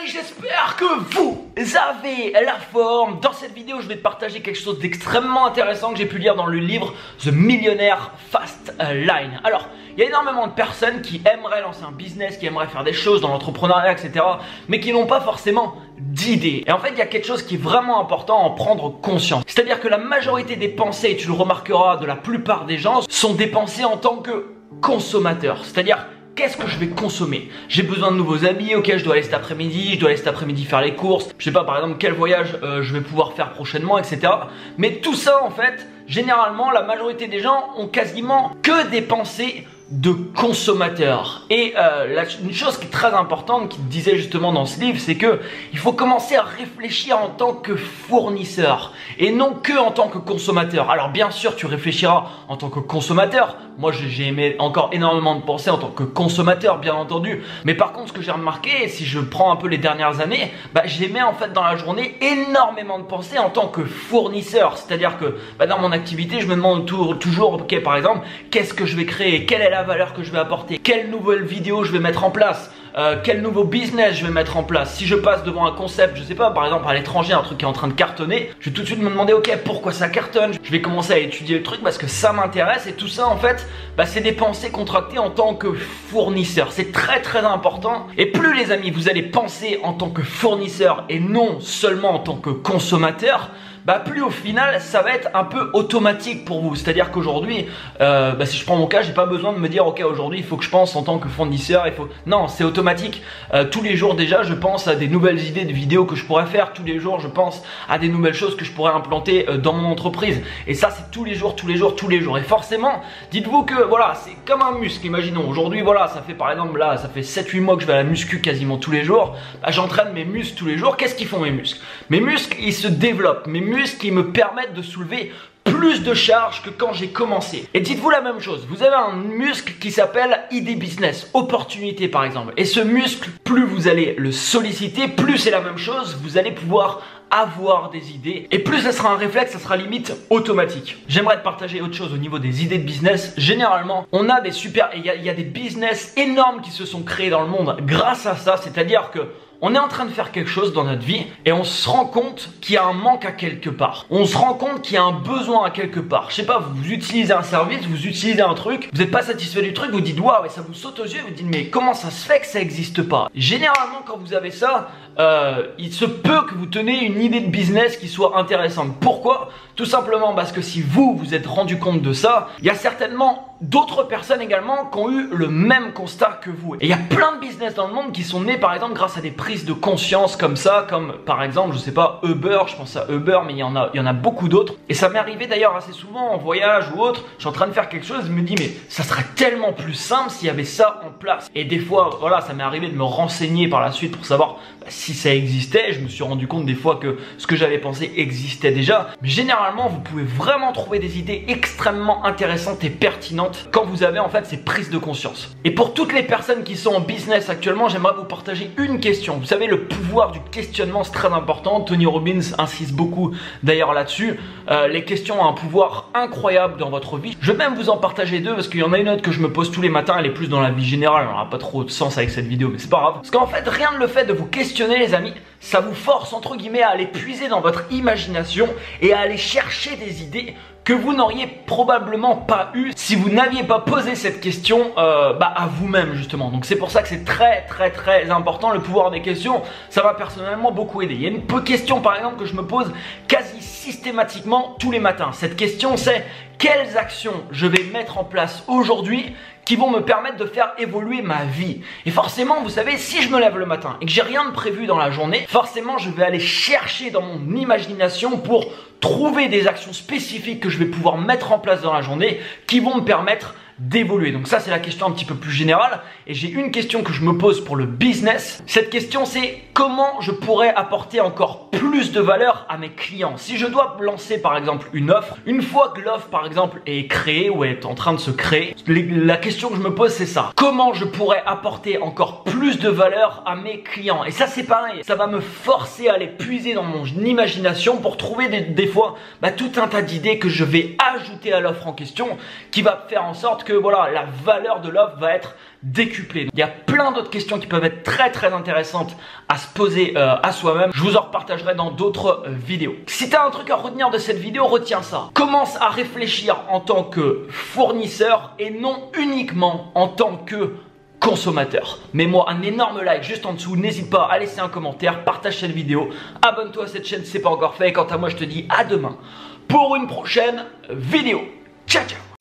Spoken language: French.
amis, j'espère que vous avez la forme. Dans cette vidéo, je vais te partager quelque chose d'extrêmement intéressant que j'ai pu lire dans le livre The Millionaire Fast Line. Alors, il y a énormément de personnes qui aimeraient lancer un business, qui aimeraient faire des choses dans l'entrepreneuriat, etc. mais qui n'ont pas forcément d'idées. Et en fait, il y a quelque chose qui est vraiment important à en prendre conscience. C'est-à-dire que la majorité des pensées, et tu le remarqueras de la plupart des gens, sont des pensées en tant que consommateur. C'est-à-dire, qu'est-ce que je vais consommer? J'ai besoin de nouveaux habits, ok, je dois aller cet après-midi, faire les courses, je sais pas, par exemple, quel voyage je vais pouvoir faire prochainement, etc. Mais tout ça, en fait, généralement, la majorité des gens ont quasiment que des pensées de consommateurs. Et une chose qui est très importante, qu'il disait justement dans ce livre, c'est que il faut commencer à réfléchir en tant que fournisseur et non que en tant que consommateur. Alors bien sûr, tu réfléchiras en tant que consommateur. Moi, j'ai aimé encore énormément de penser en tant que consommateur, bien entendu. Mais par contre, ce que j'ai remarqué, si je prends un peu les dernières années, j'aimais en fait dans la journée énormément de penser en tant que fournisseur. C'est-à-dire que dans mon activité, je me demande toujours, ok, par exemple, qu'est-ce que je vais créer? Quelle est la valeur que je vais apporter? Quelle nouvelle vidéo je vais mettre en place? Quel nouveau business je vais mettre en place? Si je passe devant un concept, je sais pas, par exemple à l'étranger, un truc qui est en train de cartonner, je vais tout de suite me demander, ok, pourquoi ça cartonne? Je vais commencer à étudier le truc parce que ça m'intéresse. Et tout ça, en fait, c'est des pensées contractées en tant que fournisseur. C'est très très important. Et plus, les amis, vous allez penser en tant que fournisseur et non seulement en tant que consommateur, plus au final ça va être un peu automatique pour vous. C'est à dire qu'aujourd'hui si je prends mon cas, j'ai pas besoin de me dire ok, aujourd'hui il faut que je pense en tant que fournisseur, non, c'est automatique. Tous les jours déjà je pense à des nouvelles idées de vidéos que je pourrais faire. Tous les jours je pense à des nouvelles choses que je pourrais implanter dans mon entreprise. Et ça, c'est tous les jours. Et forcément, dites-vous que voilà, c'est comme un muscle. Imaginons aujourd'hui, voilà, ça fait par exemple là, ça fait 7-8 mois que je vais à la muscu quasiment tous les jours. J'entraîne mes muscles tous les jours. Qu'est-ce qu'ils font mes muscles? Mes muscles, ils se développent. Mes muscles qui me permettent de soulever plus de charges que quand j'ai commencé. Et dites-vous la même chose, vous avez un muscle qui s'appelle idée business, opportunité par exemple. Et ce muscle, plus vous allez le solliciter, plus c'est la même chose, vous allez pouvoir avoir des idées et plus ça sera un réflexe, ça sera limite automatique. J'aimerais te partager autre chose au niveau des idées de business. Généralement, on a des super, il y a des business énormes qui se sont créés dans le monde grâce à ça. C'est-à-dire que on est en train de faire quelque chose dans notre vie et on se rend compte qu'il y a un manque à quelque part. On se rend compte qu'il y a un besoin à quelque part. Je sais pas, vous utilisez un service, vous utilisez un truc, vous n'êtes pas satisfait du truc, vous dites waouh, et ça vous saute aux yeux, vous dites mais comment ça se fait que ça n'existe pas? Généralement, quand vous avez ça, il se peut que vous tenez une idée de business qui soit intéressante. Pourquoi? Tout simplement parce que si vous êtes rendu compte de ça, il y a certainement d'autres personnes également qui ont eu le même constat que vous. Et il y a plein de business dans le monde qui sont nés par exemple grâce à des prises de conscience comme ça, comme par exemple, je sais pas, Uber, je pense à Uber, mais il y en a beaucoup d'autres. Et ça m'est arrivé d'ailleurs assez souvent en voyage ou autre, je suis en train de faire quelque chose, je me dis mais ça serait tellement plus simple s'il y avait ça en place. Et des fois, voilà, ça m'est arrivé de me renseigner par la suite pour savoir si ça existait. Je me suis rendu compte des fois que ce que j'avais pensé existait déjà. Mais généralement, vous pouvez vraiment trouver des idées extrêmement intéressantes et pertinentes quand vous avez en fait ces prises de conscience. Et pour toutes les personnes qui sont en business actuellement, j'aimerais vous partager une question. Vous savez, le pouvoir du questionnement, c'est très important. Tony Robbins insiste beaucoup d'ailleurs là-dessus. Les questions ont un pouvoir incroyable dans votre vie. Je vais même vous en partager deux parce qu'il y en a une autre que je me pose tous les matins. Elle est plus dans la vie générale. Elle n'aura pas trop de sens avec cette vidéo, mais c'est pas grave. Parce qu'en fait, rien que le fait de vous questionner, les amis, ça vous force entre guillemets à aller puiser dans votre imagination et à aller chercher des idées que vous n'auriez probablement pas eu si vous n'aviez pas posé cette question à vous-même justement. Donc c'est pour ça que c'est très important. Le pouvoir des questions, ça m'a personnellement beaucoup aidé. Il y a une question par exemple que je me pose quasi systématiquement tous les matins. Cette question, c'est quelles actions je vais mettre en place aujourd'hui qui vont me permettre de faire évoluer ma vie. Et forcément, vous savez, si je me lève le matin et que j'ai rien de prévu dans la journée, forcément je vais aller chercher dans mon imagination pour trouver des actions spécifiques que je vais pouvoir mettre en place dans la journée qui vont me permettre d'évoluer. Donc ça, c'est la question un petit peu plus générale. Et j'ai une question que je me pose pour le business. Cette question, c'est comment je pourrais apporter encore plus de valeur à mes clients. Si je dois lancer par exemple une offre, une fois que l'offre par exemple est créée ou est en train de se créer, la question que je me pose, c'est ça. Comment je pourrais apporter encore plus de valeur à mes clients? Et ça, c'est pareil. Ça va me forcer à aller puiser dans mon imagination pour trouver des fois tout un tas d'idées que je vais ajouter à l'offre en question qui va faire en sorte que que voilà, la valeur de l'offre va être décuplée. Il y a plein d'autres questions qui peuvent être très intéressantes à se poser à soi-même. Je vous en repartagerai dans d'autres vidéos. Si tu as un truc à retenir de cette vidéo, retiens ça. Commence à réfléchir en tant que fournisseur et non uniquement en tant que consommateur. Mets-moi un énorme like juste en dessous, n'hésite pas à laisser un commentaire, partage cette vidéo, abonne-toi à cette chaîne si ce n'est pas encore fait et quant à moi je te dis à demain pour une prochaine vidéo. Ciao ciao.